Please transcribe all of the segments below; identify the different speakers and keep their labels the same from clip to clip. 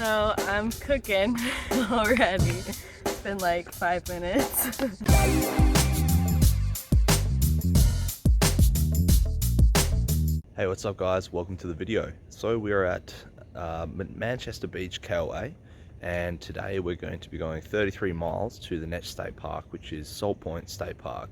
Speaker 1: So I'm cooking already. It's been like 5 minutes.
Speaker 2: Hey, what's up guys? Welcome to the video. So we're at Manchester Beach KOA, and today we're going to be going 33 miles to the next state park, which is Salt Point State Park.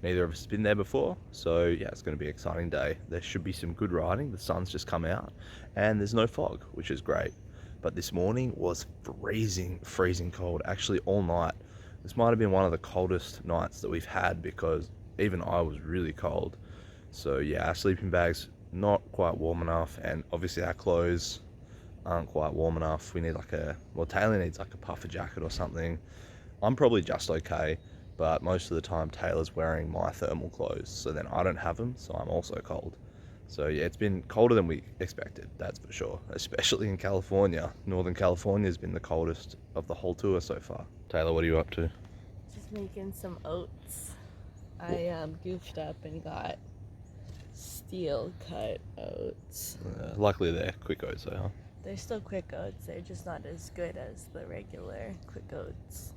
Speaker 2: Neither of us have been there before, so yeah, it's going to be an exciting day. There should be some good riding. The sun's just come out and there's no fog, which is great. But this morning was freezing cold, actually all night. This might have been one of the coldest nights that we've had because even I was really cold. So yeah, our sleeping bags not quite warm enough, and obviously our clothes aren't quite warm enough. We need Taylor needs like a puffer jacket or something. I'm probably just okay, but most of the time Taylor's wearing my thermal clothes, so then I don't have them, so I'm also cold. So yeah, it's been colder than we expected, that's for sure, especially in California. Northern California has been the coldest of the whole tour so far. Taylor, what are you up to?
Speaker 1: Just making some oats. I goofed up and got steel cut oats.
Speaker 2: Luckily they're quick oats though, huh?
Speaker 1: They're still quick oats, they're just not as good as the regular quick oats.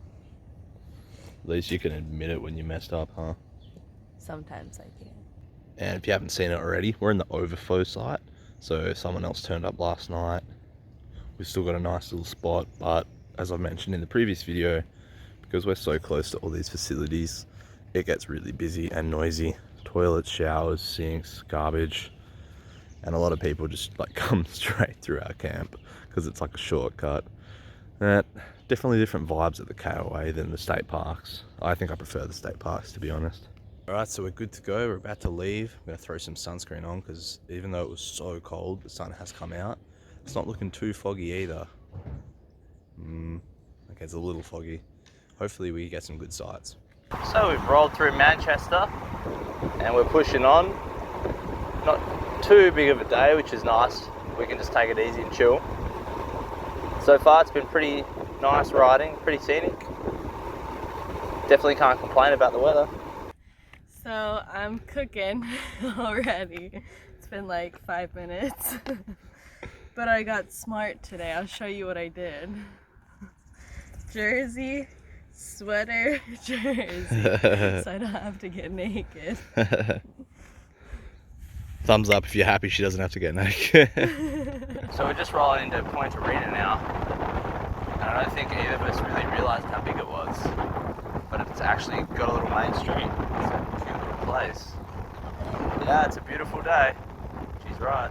Speaker 2: At least you can admit it when you messed up, huh?
Speaker 1: Sometimes I can.
Speaker 2: And if you haven't seen it already, we're in the overflow site. So someone else turned up last night. We've still got a nice little spot, but as I mentioned in the previous video, because we're so close to all these facilities, it gets really busy and noisy. Toilets, showers, sinks, garbage, and a lot of people just like come straight through our camp because it's like a shortcut. Definitely different vibes at the KOA than the state parks. I think I prefer the state parks, to be honest. Alright, so we're good to go. We're about to leave. I'm going to throw some sunscreen on because even though it was so cold, the sun has come out. It's not looking too foggy either. Okay, it's a little foggy. Hopefully we get some good sights. So we've rolled through Manchester and we're pushing on. Not too big of a day, which is nice. We can just take it easy and chill. So far it's been pretty nice riding, pretty scenic. Definitely can't complain about the weather.
Speaker 1: So I'm cooking already. It's been like 5 minutes. But I got smart today. I'll show you what I did. Jersey, sweater, jersey. So I don't have to get naked.
Speaker 2: Thumbs up if you're happy she doesn't have to get naked. So we're just rolling into Point Arena now. And I don't think either of us really realised how big it was. But it's actually got a little main street. It's a cute little place. Yeah, it's a beautiful day. She's right.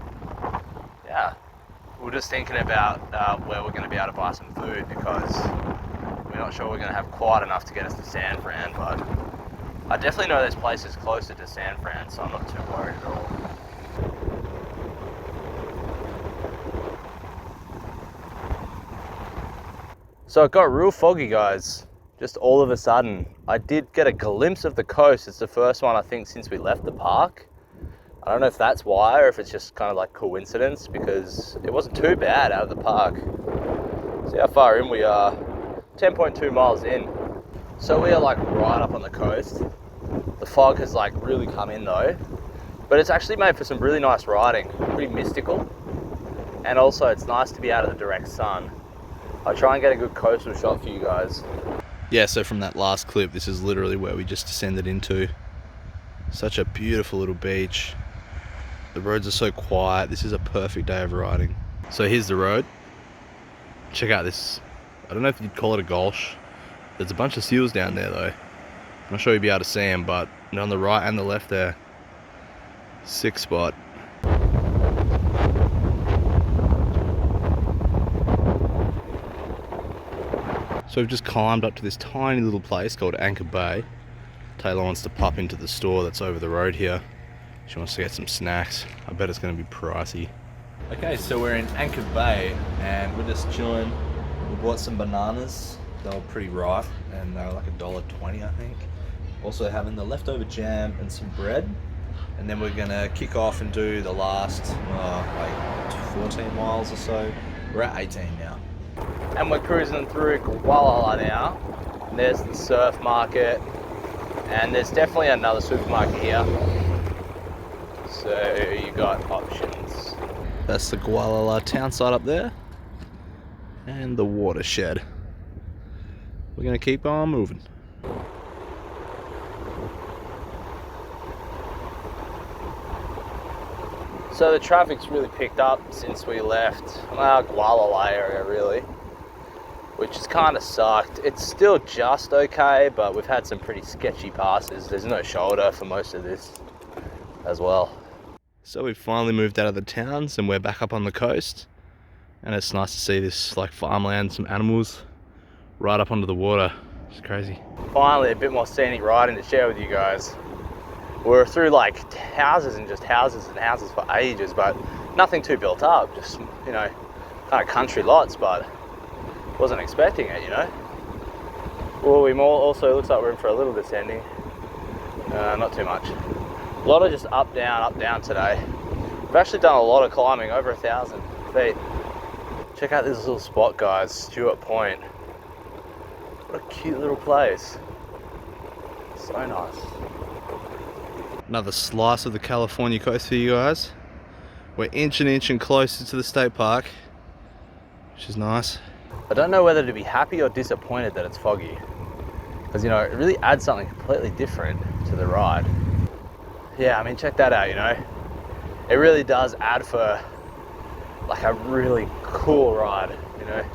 Speaker 2: Yeah. We're just thinking about where we're going to be able to buy some food because we're not sure we're going to have quite enough to get us to San Fran, but I definitely know there's places closer to San Fran, so I'm not too worried at all. So it got real foggy, guys. Just all of a sudden. I did get a glimpse of the coast. It's the first one I think since we left the park. I don't know if that's why or if it's just kind of like coincidence because it wasn't too bad out of the park. See how far in we are. 10.2 miles in. So we are like right up on the coast. The fog has like really come in though. But it's actually made for some really nice riding. Pretty mystical. And also it's nice to be out of the direct sun. I'll try and get a good coastal shot for you guys. Yeah, so from that last clip, this is literally where we just descended into. Such a beautiful little beach. The roads are so quiet. This is a perfect day of riding. So here's the road. Check out this. I don't know if you'd call it a gulch. There's a bunch of seals down there though. I'm not sure you'll be able to see them, but on the right and the left there. Sick spot. So we've just climbed up to this tiny little place called Anchor Bay. Taylor wants to pop into the store that's over the road here. She wants to get some snacks. I bet it's going to be pricey. Okay, so we're in Anchor Bay and we're just chilling. We bought some bananas. They were pretty ripe and they were like $1.20 I think. Also having the leftover jam and some bread. And then we're going to kick off and do the last like 14 miles or so. We're at 18 now. And we're cruising through Kuala now. And there's the surf market. And there's definitely another supermarket here. So you got options. That's the Kuala town site up there. and the watershed. We're gonna keep on moving. So the traffic's really picked up since we left Gualala area, really, which has kind of sucked. It's still just okay, but we've had some pretty sketchy passes. There's no shoulder for most of this as well. So we've finally moved out of the towns and we're back up on the coast, and it's nice to see this like farmland, some animals right up under the water. It's crazy. Finally a bit more scenic riding to share with you guys. We're through like houses and just houses and houses for ages, but nothing too built up, just, you know, kind of country lots, but wasn't expecting it, you know. Well, we also looks like we're in for a little descending, not too much. A lot of just up down today. We've actually done a lot of climbing, over 1,000 feet. Check out this little spot, guys, Stewart Point. What a cute little place. So nice. Another slice of the California coast for you guys. We're inching closer to the state park, which is nice. I don't know whether to be happy or disappointed that it's foggy, because, you know, it really adds something completely different to the ride. Yeah, I mean, check that out, you know. It really does add for like a really cool ride, you know.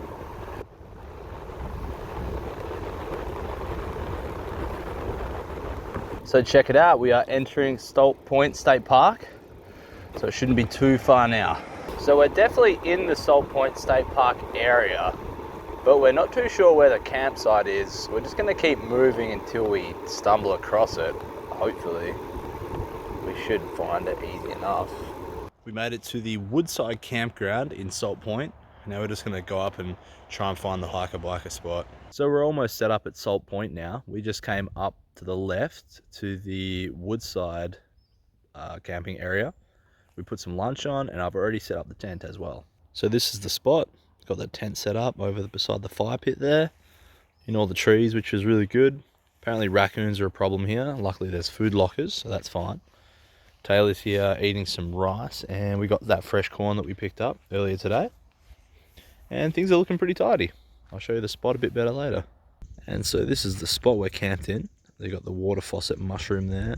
Speaker 2: So check it out, we are entering Stolt Point State Park, so it shouldn't be too far now. So we're definitely in the Stolt Point State Park area, but we're not too sure where the campsite is. We're just gonna keep moving until we stumble across it. Hopefully, we should find it easy enough. We made it to the Woodside Campground in Stolt Point. Now we're just gonna go up and try and find the hiker-biker spot. So we're almost set up at Stolt Point now. We just came up to the left to the Woodside camping area. We put some lunch on, and I've already set up the tent as well. So this is the spot. Got the tent set up over beside the fire pit there, in all the trees, which is really good. Apparently raccoons are a problem here. Luckily there's food lockers, so that's fine. Taylor's here eating some rice, and we got that fresh corn that we picked up earlier today. And things are looking pretty tidy. I'll show you the spot a bit better later. And so this is the spot we're camped in. They got the water faucet mushroom there,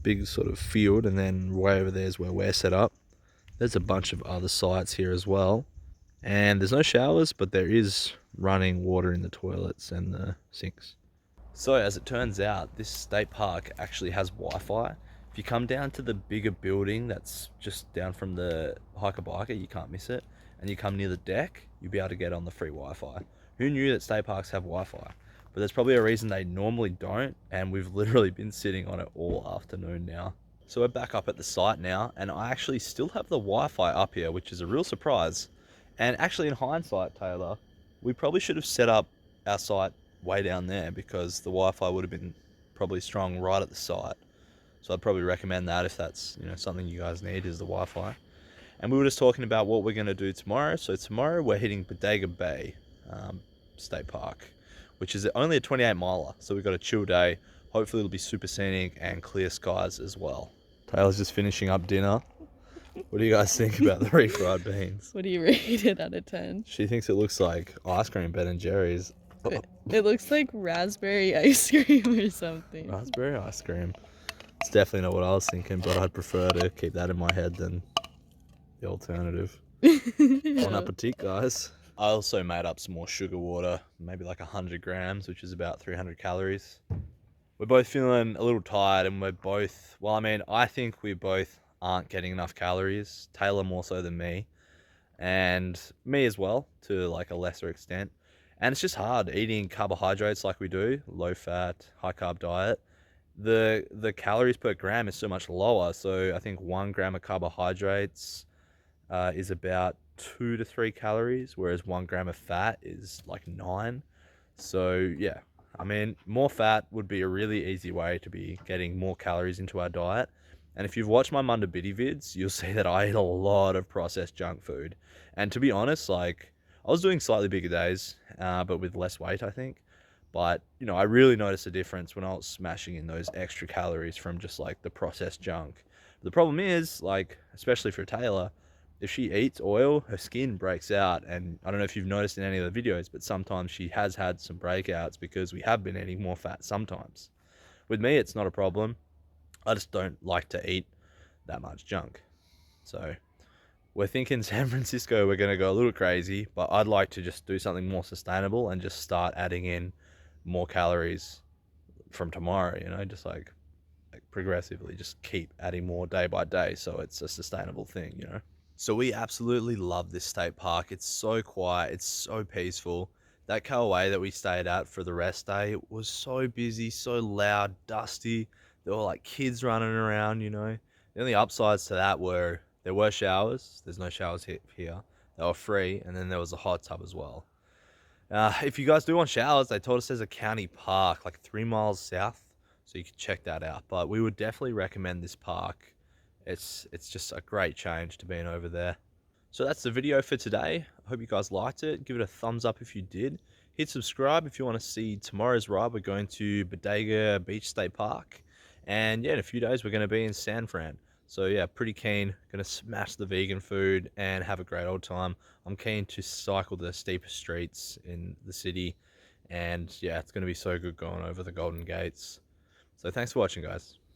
Speaker 2: big sort of field, and then way over there is where we're set up. There's a bunch of other sites here as well, and there's no showers, but there is running water in the toilets and the sinks. So as it turns out, this state park actually has Wi-Fi. If you come down to the bigger building that's just down from the hiker-biker, you can't miss it, and you come near the deck, you'll be able to get on the free Wi-Fi. Who knew that state parks have Wi-Fi? But there's probably a reason they normally don't, and we've literally been sitting on it all afternoon now. So we're back up at the site now, and I actually still have the Wi-Fi up here, which is a real surprise. And actually, in hindsight, Taylor, we probably should have set up our site way down there, because the Wi-Fi would have been probably strong right at the site. So I'd probably recommend that if that's, you know, something you guys need, is the Wi-Fi. And we were just talking about what we're going to do tomorrow. So tomorrow we're hitting Bodega Bay State Park, which is only a 28 miler. So we've got a chill day. Hopefully it'll be super scenic and clear skies as well. Taylor's just finishing up dinner. What do you guys think about the refried beans?
Speaker 1: What do you rate it out of 10?
Speaker 2: She thinks it looks like ice cream, Ben and Jerry's.
Speaker 1: It looks like raspberry ice cream or something.
Speaker 2: Raspberry ice cream. It's definitely not what I was thinking, but I'd prefer to keep that in my head than the alternative. Bon appetit, guys. I also made up some more sugar water, maybe like 100 grams, which is about 300 calories. We're both feeling a little tired, and we're both, well, I mean, I think we both aren't getting enough calories. Taylor more so than me, and me as well, to like a lesser extent. And it's just hard eating carbohydrates like we do, low fat, high carb diet. The calories per gram is so much lower. So I think 1 gram of carbohydrates is about 2 to 3 calories, whereas 1 gram of fat is like 9. So yeah, I mean, more fat would be a really easy way to be getting more calories into our diet. And if you've watched my Munda Biddy vids, you'll see that I eat a lot of processed junk food. And to be honest, like, I was doing slightly bigger days, but with less weight, I think. But, you know, I really noticed a difference when I was smashing in those extra calories from just like the processed junk. But the problem is, like, especially for Taylor, if she eats oil, her skin breaks out. And I don't know if you've noticed in any of the videos, but sometimes she has had some breakouts because we have been eating more fat sometimes. With me, it's not a problem. I just don't like to eat that much junk. So we're thinking San Francisco, we're going to go a little crazy, but I'd like to just do something more sustainable and just start adding in more calories from tomorrow, just like progressively just keep adding more day by day, so it's a sustainable thing. So we absolutely love this state park. It's so quiet, it's so peaceful. That Kauai that we stayed at for the rest day was so busy, so loud, dusty. There were like kids running around. The only upsides to that were there were showers. There's no showers here. They were free, and then there was a hot tub as well. If you guys do want showers, they told us there's a county park like 3 miles south, so you can check that out. But we would definitely recommend this park. It's just a great change to being over there. So that's the video for today. I hope you guys liked it. Give it a thumbs up if you did. Hit subscribe if you want to see tomorrow's ride. We're going to Bodega Beach State Park. And yeah, in a few days, we're going to be in San Fran. So yeah, pretty keen. Going to smash the vegan food and have a great old time. I'm keen to cycle the steepest streets in the city. And yeah, it's going to be so good going over the Golden Gates. So thanks for watching, guys.